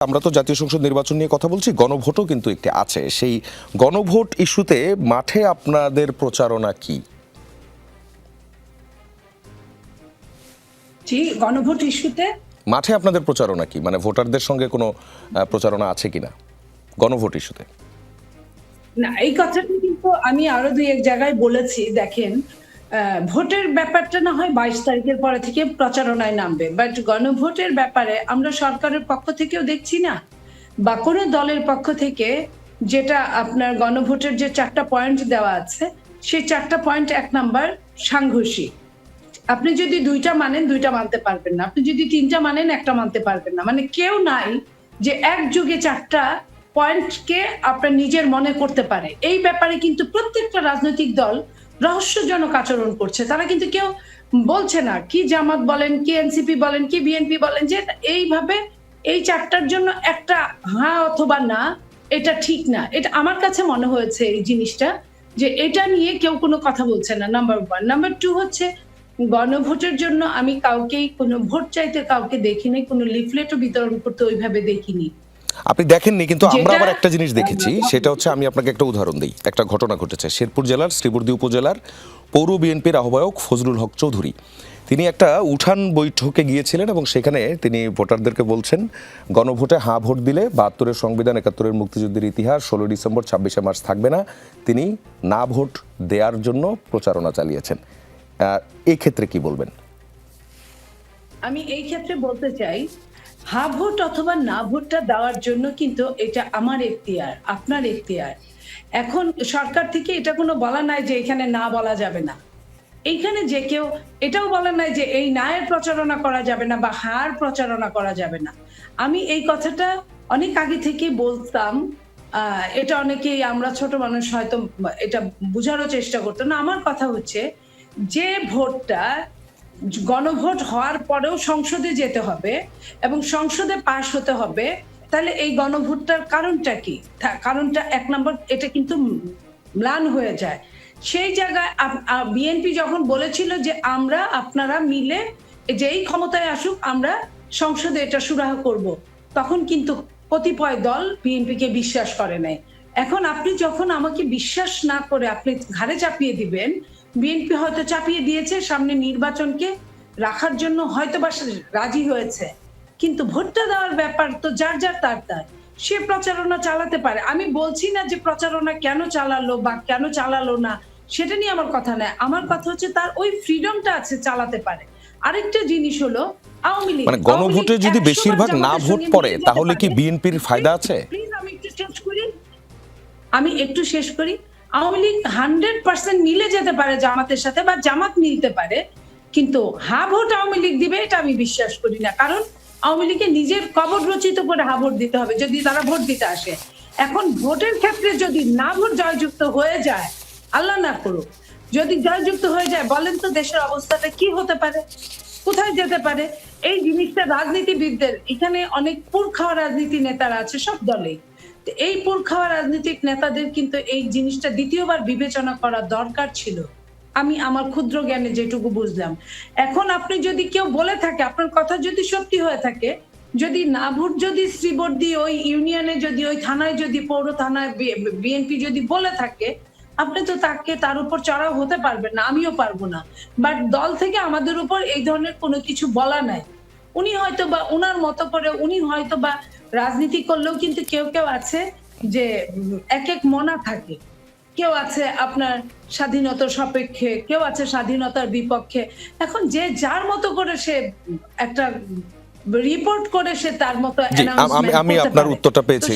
আমরা তো জাতীয় সংসদ নির্বাচন নিয়ে কথা বলছি, গণভোটও কিন্তু একটি আছে। সেই গণভোট ইস্যুতে মাঠে আপনাদের প্রচারণা কি? জি, গণভোট ইস্যুতে মাঠে আপনাদের প্রচারণা কি, মানে ভোটারদের সঙ্গে কোনো প্রচারণা আছে কিনা গণভোট ইস্যুতে? না, এই কথাটা কিন্তু আমি আরো দুই এক জায়গায় বলেছি। দেখেন, ভোটের ব্যাপারটা না হয় 22 তারিখের পরে থেকে প্রচারণায় নামবে, বাট গণভোটের ব্যাপারে আমরা সরকারের পক্ষ থেকেও দেখছি না বা কোনো দলের পক্ষ থেকে, যেটা আপনার গণভোটের যে 4টা পয়েন্ট দেওয়া আছে, সেই 4টা পয়েন্ট 1 নাম্বার সাংঘর্ষিক। আপনি যদি 2টা মানেন 2টা মানতে পারবেন না, আপনি যদি 3টা মানেন 1টা মানতে পারবেন না। মানে কেউ নাই যে একযোগে 4টা পয়েন্টকে আপনার নিজের মনে করতে পারে। এই ব্যাপারে কিন্তু প্রত্যেকটা রাজনৈতিক দল রহস্যজনক আচরণ করছে। তারা কিন্তু কেউ বলছে না, কি জামাত বলেন, কি এনসিপি বলেন, কি বিএনপি বলেন, যে এইভাবে এই 4টার জন্য একটা হ্যাঁ অথবা না, এটা ঠিক না। এটা আমার কাছে মনে হয়েছে এই জিনিসটা, যে এটা নিয়ে কেউ কোনো কথা বলছে না, নাম্বার 1। নাম্বার 2 হচ্ছে, গণভোটের জন্য আমি কাউকেই কোনো ভোট চাইতে কাউকে দেখিনি, কোনো লিফলেটও বিতরণ করতে ওইভাবে দেখিনি। আপনি দেখেননি, কিন্তু আমরা যেটা আবার একটা জিনিস দেখেছি, সেটা হচ্ছে, আমি আপনাকে একটা উদাহরণ দিই। একটা ঘটনা ঘটেছে শেরপুর জেলার শ্রীবর্দী উপজেলার পৌর বিএনপির আহ্বায়ক ফজলুল হক চৌধুরী। তিনি একটা উঠান বৈঠকে গিয়েছিলেন এবং সেখানে তিনি ভোটারদেরকে বলছেন, গণভোটে হাঁ ভোট দিলে 72-এর সংবিধান, 71-এর মুক্তিযুদ্ধের ইতিহাস, 16 ডিসেম্বর 26শে মার্চ থাকবে না। তিনি না ভোট দেওয়ার জন্য প্রচারণা চালিয়েছেন। এই ক্ষেত্রে কি বলবেন? আমি এই ক্ষেত্রে বলতে চাই, হা ভোট অথবা না ভোটটা দেওয়ার জন্য কিন্তু এটা আমার এখতিয়ার, আপনার এখতিয়ার। এখন সরকার থেকে এটা কোনো বলা নাই যে এখানে না বলা যাবে না। এইখানে যে কেউ এটাও বলা নাই যে এই নায়ের প্রচারণা করা যাবে না বা হার প্রচারণা করা যাবে না। আমি এই কথাটা অনেক আগে থেকে বলতাম। এটা অনেকেই, আমরা ছোট মানুষ হয়তো এটা বুঝারও চেষ্টা করতো না। আমার কথা হচ্ছে, যে ভোটটা গণভোট হওয়ার পরেও সংসদে যেতে হবে এবং সংসদে পাশ হতে হবে, তাহলে এই গণভোটটার কারণটা কি? কারণটা 1 নম্বর, এটা কিন্তু ম্লান হয়ে যায়। সেই জায়গায় বিএনপি যখন বলেছিল যে আমরা আপনারা মিলে যেই ক্ষমতায় আসুক আমরা সংসদে এটা সুরাহা করব, তখন কিন্তু কতিপয় দল বিএনপিকে বিশ্বাস করে নাই। এখন আপনি যখন আমাকে বিশ্বাস না করে আপনি ঘাড়ে চাপিয়ে দিবেন, বিএনপি হয়তো চাপিয়ে দিয়েছে, সামনে নির্বাচনকে রাখার জন্য হয়তো বা রাজি হয়েছে, কিন্তু ভোটটা দেওয়ার ব্যাপার তো যার যার তার, সে প্রচারণা চালাতে পারে। আমি বলছি না যে প্রচারণা কেন চালালো বা কেন চালালো না, সেটা নিয়ে আমার কথা নয়। আমার কথা হচ্ছে তার ওই ফ্রিডমটা আছে, চালাতে পারে। আরেকটা জিনিস হলো, আওয়ামী লীগ, মানে গণভোটে যদি বেশিরভাগ না ভোট পড়ে, তাহলে কি বিএনপির ফায়দা আছে? প্লিজ আমি একটু শেষ করি। আওয়ামী লীগ 100% মিলে যেতে পারে জামাতের সাথে, বা জামাত মিলতে পারে, কিন্তু হা ভোট আওয়ামী লীগ দিবে এটা আমি বিশ্বাস করি না। কারণ আওয়ামী লীগকে নিজের কবর রচিত করে হা ভোট দিতে হবে যদি তারা ভোট দিতে আসে। এখন ভোটের ক্ষেত্রে যদি না ভোট জয়যুক্ত হয়ে যায়, আল্লাহ না করুক, যদি জয়যুক্ত হয়ে যায়, বলেন তো দেশের অবস্থাটা কি হতে পারে, কোথায় যেতে পারে? এই জিনিসটা রাজনীতিবিদদের, এখানে অনেক পুর খাওয়া রাজনীতি নেতারা আছে সব দলেই। এই পুর খাওয়া রাজনৈতিক নেতাদের কিন্তু এই জিনিসটা দ্বিতীয়বার বিবেচনা করা দরকার ছিল। আমি আমার ক্ষুদ্র জ্ঞানে যেটুকু বুঝলাম। এখন আপনি যদি কেউ বলে থাকে, আপনার কথা যদি সত্যি হয়ে থাকে, যদি না ভোট, যদি শ্রীবর্দী ওই ইউনিয়নে, যদি ওই থানায়, যদি পৌর থানায় বিএনপি যদি বলে থাকে, আপনি তো তার উপর চড়াও হতে পারবেন না, আমিও পারবো না। বাট দল থেকে আমাদের উপর এই ধরনের কোনো কিছু বলা নাই। উনি হয়তো বা উনার মতো করে উনি হয়তো বা রাজনীতি করলেও, কিন্তু কেউ কেউ আছে যে এক এক মনা থাকে। কেউ আছে আপনার স্বাধীনতার সপক্ষে, কেউ আছে স্বাধীনতার বিপক্ষে। এখন যে যার মতো করে সে একটা রিপোর্ট করে সে তার মতো জি, আমি অ্যানাউন্সমেন্ট আমি করতে আপনার পারে। উত্তরটা পেয়েছি।